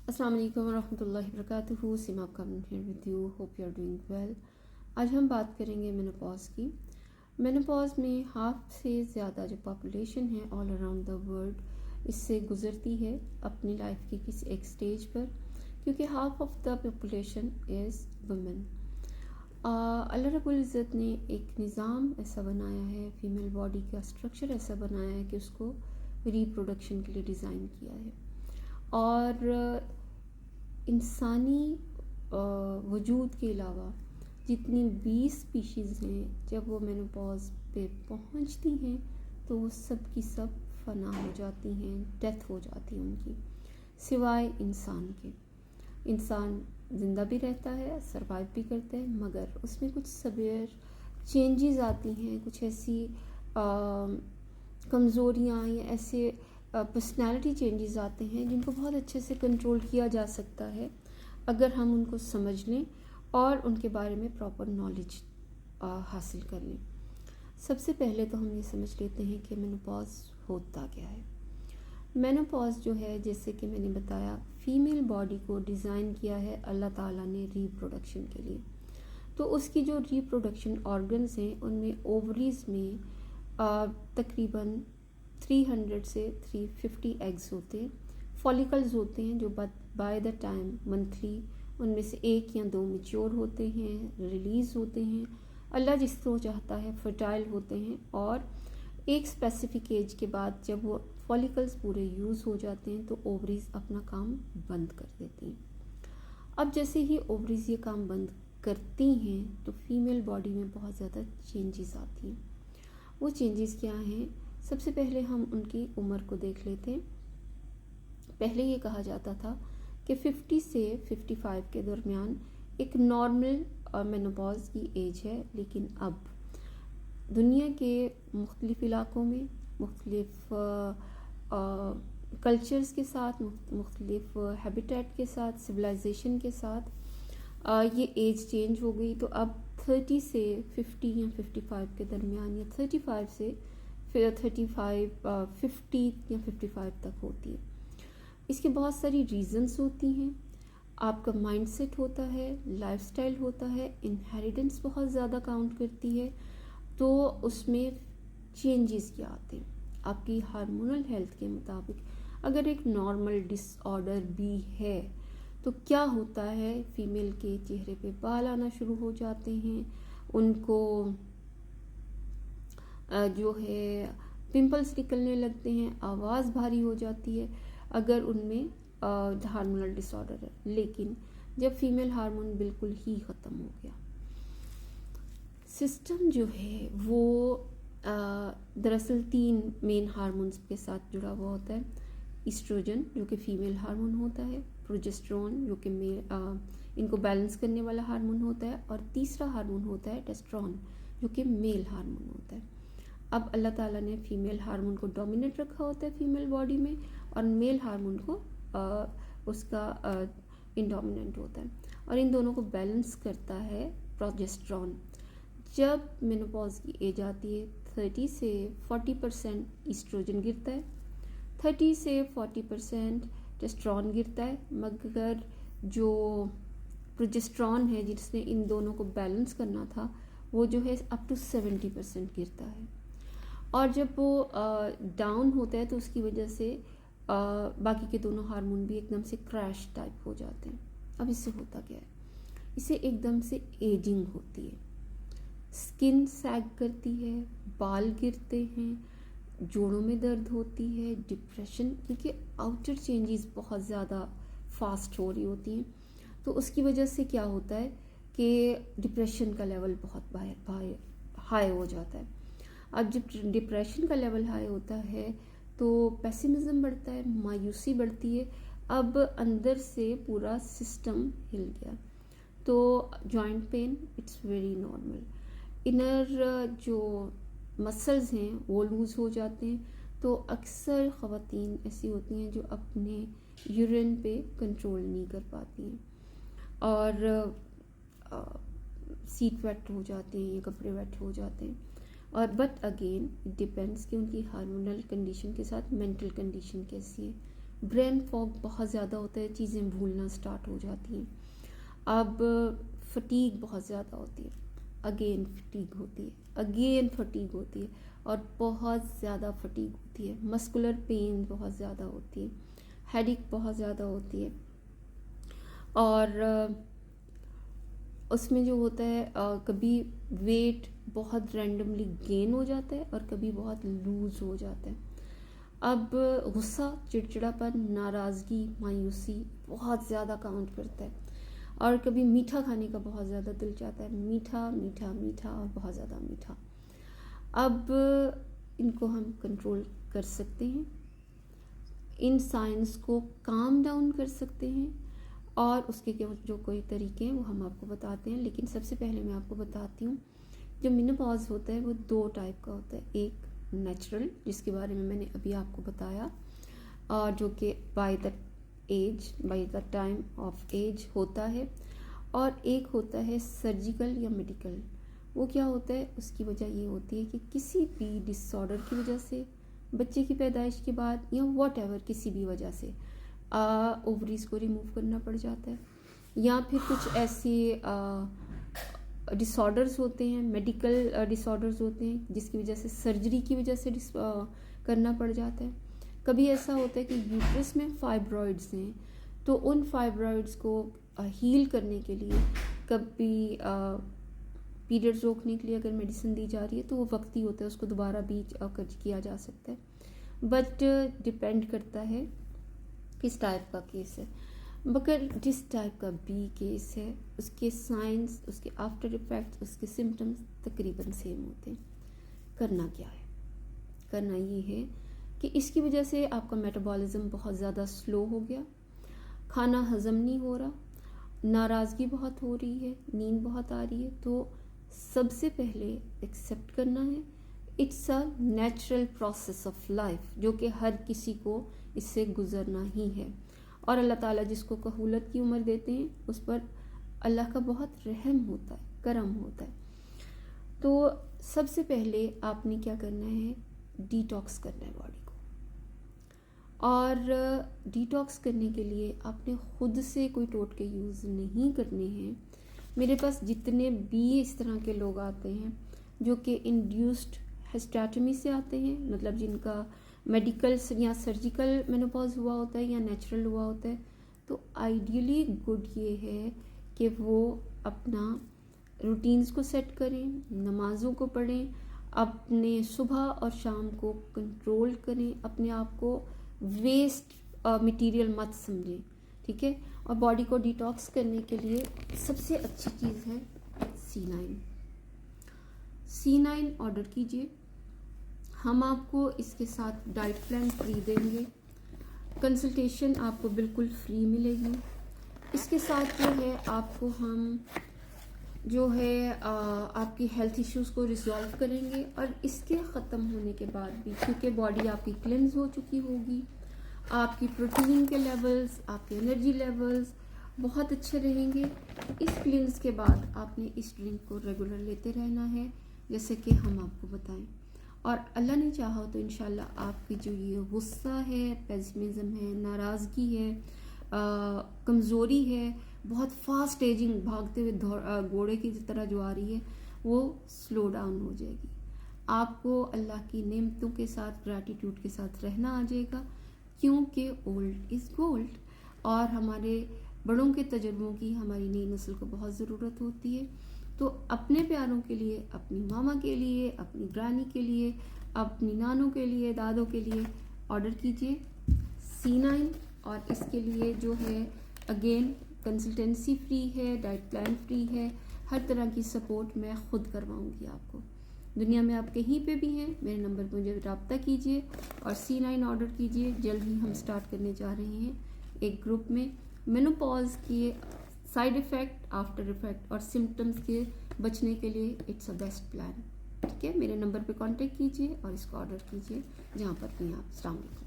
अस्सलाम वालेकुम रहमतुल्लाहि व बरकातुहू। Seema come here with you, hope you are doing well. आज हम बात करेंगे मेनोपॉज की। मेनोपॉज में हाफ से ज़्यादा जो पॉपुलेशन है ऑल अराउंड द वर्ल्ड इससे गुज़रती है अपनी लाइफ की किसी एक स्टेज पर, क्योंकि half of the population is women. अल्लाह रब्बुल इज़्ज़त ने एक निज़ाम ऐसा बनाया है, फीमेल बॉडी का स्ट्रक्चर ऐसा बनाया है कि उसको रिप्रोडक्शन के लिए डिज़ाइन किया है। और इंसानी वजूद के अलावा जितनी 20 स्पीशीज़ हैं, जब वो मेनोपॉज पे पहुंचती हैं तो वो सब की सब फना हो जाती हैं, डेथ हो जाती है उनकी, सिवाय इंसान के। इंसान ज़िंदा भी रहता है, सरवाइव भी करता है, मगर उसमें कुछ सवेयर चेंजेस आती हैं, कुछ ऐसी कमज़ोरियाँ या ऐसे पर्सनैलिटी चेंजेस आते हैं जिनको बहुत अच्छे से कंट्रोल किया जा सकता है अगर हम उनको समझ लें और उनके बारे में प्रॉपर नॉलेज हासिल कर लें। सबसे पहले तो हम ये समझ लेते हैं कि मेनोपॉज होता क्या है। मेनोपॉज जो है, जैसे कि मैंने बताया, फीमेल बॉडी को डिज़ाइन किया है अल्लाह ताला ने रिप्रोडक्शन के लिए। तो उसकी जो रिप्रोडक्शन ऑर्गन्स हैं उनमें ओवरीज में तकरीबन 300 से 350 एग्स होते हैं, फॉलिकल्स होते हैं जो बाय द टाइम मंथली उनमें से एक या दो मैच्योर होते हैं, रिलीज़ होते हैं, अल्लाह जिस तरह चाहता है फर्टाइल होते हैं। और एक स्पेसिफिक एज के बाद जब वो फॉलिकल्स पूरे यूज़ हो जाते हैं तो ओवरीज अपना काम बंद कर देती हैं। अब जैसे ही ओवरीज ये काम बंद करती हैं तो फीमेल बॉडी में बहुत ज़्यादा चेंजेस आती हैं। वो चेंजेस क्या हैं? सबसे पहले हम उनकी उम्र को देख लेते हैं। पहले ये कहा जाता था कि 50 से 55 के दरमियान एक नॉर्मल मेनोपॉज की एज है, लेकिन अब दुनिया के मुख्तलिफ़ इलाक़ों में मुख्तलिफ़ कल्चर्स के साथ, मुख्तलिफ़ हैबिटेट के साथ, सिविलाइजेशन के साथ ये एज चेंज हो गई। तो अब 30 से 50 या 55 के दरमियान या 35 से फिर 35 50 या 55 तक होती है। इसके बहुत सारी रीज़न्स होती हैं। आपका माइंडसेट होता है, लाइफस्टाइल होता है, इनहेरिटेंस बहुत ज़्यादा काउंट करती है। तो उसमें चेंजेस क्या आते हैं आपकी हार्मोनल हेल्थ के मुताबिक। अगर एक नॉर्मल डिसऑर्डर भी है तो क्या होता है, फीमेल के चेहरे पे बाल आना शुरू हो जाते हैं, उनको जो है पिंपल्स निकलने लगते हैं, आवाज़ भारी हो जाती है अगर उनमें हार्मोनल डिसऑर्डर है। लेकिन जब फीमेल हार्मोन बिल्कुल ही ख़त्म हो गया, सिस्टम जो है वो दरअसल 3 मेन हार्मोन्स के साथ जुड़ा हुआ होता है। ईस्ट्रोजन जो कि फीमेल हार्मोन होता है, प्रोजेस्टेरोन जो कि इनको बैलेंस करने वाला हार्मोन होता है, और तीसरा हार्मोन होता है टेस्टोस्टेरोन जो कि मेल हार्मोन होता है। अब अल्लाह ताला ने फीमेल हार्मोन को डोमिनेट रखा होता है फीमेल बॉडी में, और मेल हार्मोन को उसका इनडोमिनेंट होता है, और इन दोनों को बैलेंस करता है प्रोजेस्टेरोन। जब मेनोपॉज की एज आती है 30 से 40% ईस्ट्रोजन गिरता है, 30 से 40% टेस्टोस्टेरोन गिरता है, मगर जो प्रोजेस्टेरोन है जिसने इन दोनों को बैलेंस करना था वो जो है अप टू 70% गिरता है। और जब वो डाउन होता है तो उसकी वजह से बाकी के दोनों हार्मोन भी एकदम से क्रैश टाइप हो जाते हैं। अब इससे होता क्या है? इससे एकदम से एजिंग होती है, स्किन सैग करती है, बाल गिरते हैं, जोड़ों में दर्द होती है, डिप्रेशन, क्योंकि आउटर चेंजेस बहुत ज़्यादा फास्ट हो रही होती हैं। तो उसकी वजह से क्या होता है कि डिप्रेशन का लेवल बहुत हाई हो जाता है। अब जब डिप्रेशन का लेवल हाई होता है तो पेसिमिज्म बढ़ता है, मायूसी बढ़ती है। अब अंदर से पूरा सिस्टम हिल गया। तो joint pain it's very normal. Inner जो मसल्स हैं वो लूज़ हो जाते हैं। तो अक्सर ख़वातीन ऐसी होती हैं जो अपने यूरिन पे कंट्रोल नहीं कर पाती हैं, और सीट वेट हो जाते हैं या कपड़े वेट हो जाते हैं। और बट अगेन इट डिपेंड्स कि उनकी हार्मोनल कंडीशन के साथ मेंटल कंडीशन कैसी है, ब्रेन फॉग बहुत ज़्यादा होता है, चीज़ें भूलना स्टार्ट हो जाती हैं। अब फटीग बहुत ज़्यादा होती है, अगेन फटीग होती है, अगेन फटीग होती है, और बहुत ज़्यादा फटीग होती है। मस्कुलर पेन बहुत ज़्यादा होती है, हेडेक बहुत ज़्यादा होती है, और उसमें जो होता है कभी वेट बहुत रैंडमली गेन हो जाता है और कभी बहुत लूज़ हो जाता है। अब गुस्सा, चिड़चिड़ापन, नाराज़गी, मायूसी बहुत ज़्यादा काउंट करता है, और कभी मीठा खाने का बहुत ज़्यादा दिल चाहता है, मीठा मीठा मीठा और बहुत ज़्यादा मीठा। अब इनको हम कंट्रोल कर सकते हैं, इन साइंस को काम डाउन कर सकते हैं, और उसके जो कोई तरीके हैं वो हम आपको बताते हैं। लेकिन सबसे पहले मैं आपको बताती हूँ, जो मेनोपॉज होता है वो 2 टाइप का होता है। एक नेचुरल, जिसके बारे में मैंने अभी आपको बताया, और जो कि by the time of age होता है, और एक होता है सर्जिकल या मेडिकल। वो क्या होता है, उसकी वजह ये होती है कि किसी भी डिसऑर्डर की वजह से, बच्चे की पैदाइश के बाद, या व्हाटएवर किसी भी वजह से ओवरीज को रिमूव करना पड़ जाता है, या फिर कुछ ऐसे डिसऑर्डर्स होते हैं, मेडिकल डिसऑर्डर्स होते हैं, जिसकी वजह से सर्जरी की वजह से करना पड़ जाता है। कभी ऐसा होता है कि यूट्रस में फाइब्रॉइड्स हैं, तो उन फाइब्रॉइड्स को हील करने के लिए, कभी पीरियड्स रोकने के लिए अगर मेडिसिन दी जा रही है तो वो वक्ती होता है, उसको दोबारा भी किया जा सकता है, बट डिपेंड करता है किस टाइप का केस है। मगर जिस टाइप का भी केस है, उसके साइंस, उसके आफ्टर इफेक्ट्स, उसके सिम्टम्स तकरीबन सेम होते हैं। करना क्या है? करना ये है कि इसकी वजह से आपका मेटाबॉलिज्म बहुत ज़्यादा स्लो हो गया, खाना हजम नहीं हो रहा, नाराज़गी बहुत हो रही है, नींद बहुत आ रही है, तो सबसे पहले एक्सेप्ट करना है, it's a natural process of life, जो कि हर किसी को इससे गुजरना ही है। और अल्लाह ताला जिसको कहूलत की उम्र देते हैं, उस पर अल्लाह का बहुत रहम होता है, करम होता है। तो सबसे पहले आपने क्या करना है, डिटॉक्स करना है बॉडी को, और डिटॉक्स करने के लिए आपने खुद से कोई टोटके यूज़ नहीं करने हैं। मेरे पास जितने भी इस तरह के लोग आते हैं जो कि इंड्यूस्ड हिस्टेरेटमी से आते हैं, मतलब जिनका मेडिकल या सर्जिकल मेनोपॉज हुआ होता है या नेचुरल हुआ होता है, तो आइडियली गुड ये है कि वो अपना रूटीन्स को सेट करें, नमाज़ों को पढ़ें, अपने सुबह और शाम को कंट्रोल करें, अपने आप को वेस्ट मटेरियल मत समझें, ठीक है। और बॉडी को डिटॉक्स करने के लिए सबसे अच्छी चीज़ है C9 ऑर्डर कीजिए, हम आपको इसके साथ डाइट प्लान फ्री देंगे, कंसल्टेशन आपको बिल्कुल फ्री मिलेगी। इसके साथ जो है आपको हम जो है आपकी हेल्थ इश्यूज़ को रिजॉल्व करेंगे, और इसके ख़त्म होने के बाद भी, क्योंकि बॉडी आपकी क्लेंस हो चुकी होगी, आपकी प्रोटीन के लेवल्स, आपके एनर्जी लेवल्स बहुत अच्छे रहेंगे। इस क्लेंस के बाद आपने इस ड्रिंक को रेगुलर लेते रहना है, जैसे कि हम आपको बताएं, और अल्लाह ने चाहा तो इंशाल्लाह आपकी जो ये गुस्सा है, पेसिमिज्म है, नाराज़गी है, कमज़ोरी है, बहुत फास्ट एजिंग, भागते हुए घोड़े की तरह जो आ रही है, वो स्लो डाउन हो जाएगी। आपको अल्लाह की नेमतों के साथ, ग्रैटिट्यूड के साथ रहना आ जाएगा, क्योंकि ओल्ड इज़ गोल्ड, और हमारे बड़ों के तजुर्बों की हमारी नई नस्ल को बहुत ज़रूरत होती है। तो अपने प्यारों के लिए, अपनी मामा के लिए, अपनी ग्रानी के लिए, अपनी नानों के लिए, दादों के लिए ऑर्डर कीजिए C9, और इसके लिए जो है अगेन कंसल्टेंसी फ्री है, डाइट प्लान फ्री है, हर तरह की सपोर्ट मैं खुद करवाऊंगी आपको। दुनिया में आप कहीं पे भी हैं, मेरे नंबर पर मुझे रब्ता कीजिए और C9 ऑर्डर कीजिए। जल्द ही हम स्टार्ट करने जा रहे हैं एक ग्रुप में मेनोपॉज के साइड इफ़ेक्ट, आफ्टर इफ़ेक्ट और सिम्टम्स के बचने के लिए। इट्स अ बेस्ट प्लान, ठीक है। मेरे नंबर पे कांटेक्ट कीजिए और इसको ऑर्डर कीजिए जहाँ पर भी आप। अस्सलाम वालेकुम।